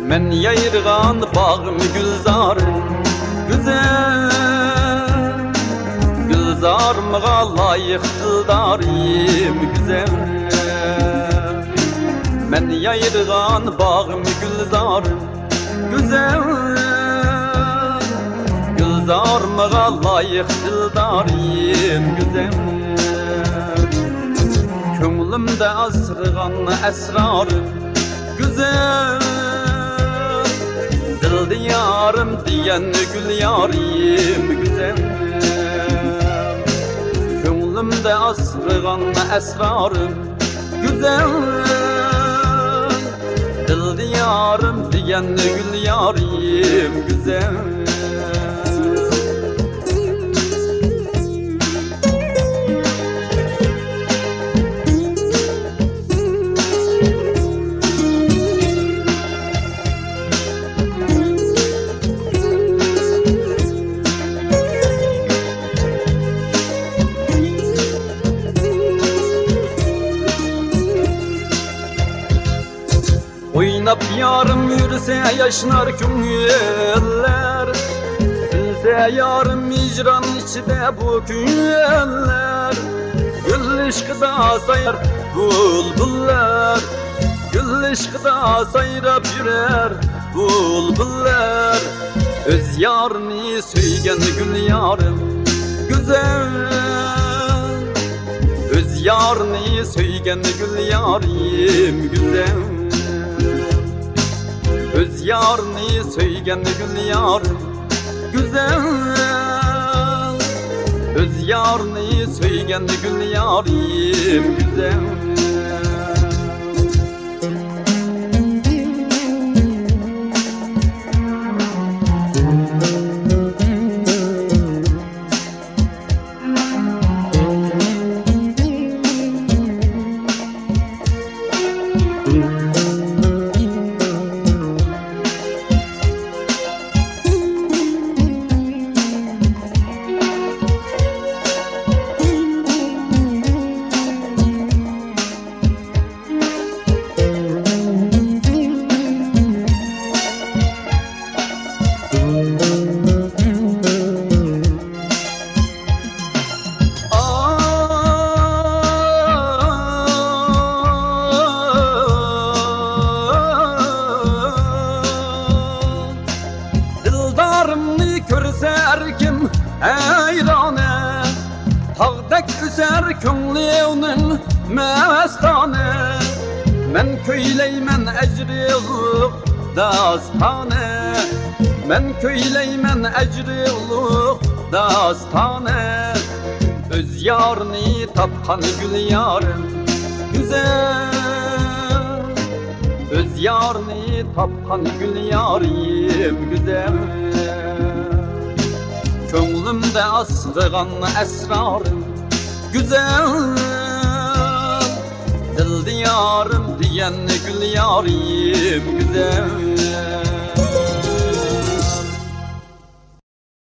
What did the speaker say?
Men yayırgan bağım gülzarım güzel, gülzarımğa layık dildarım güzel. Men yayırgan bağım gülzarım güzel, gülzarımğa layık dildarım güzel. Könglimde asrıgan esrarım güzel, dil diyarım diyen gül yarim güzel. Könglimde asrıgan esrarım güzel, dil diyarım diyen gül yarim güzel. Oynap yarım yürüse yaşnar künyeller, bilse yarım icran içinde bu künyeller. Gül ışkıda sayar bulbuller, gül ışkıda sayrap yürer bulbuller. Öz yarını söygen gül yarım güzel, öz yarını söygen gül yarim güzel. Öz yarını söygen gül yarım güzel, öz yarını söygen gül yarim güzel. Körse erkim eyrane, tağdak üser könlüğünün mestane. Men köyleymen ecri-lık dastane, men köyleymen ecri-lık dastane. Öz yarını tapkan gül yarım güzel, öz yarını tapkan gül yarim güzel. Könglimde asrıgan esrarım güzel, dil diyarım diyen gül yarim güzel.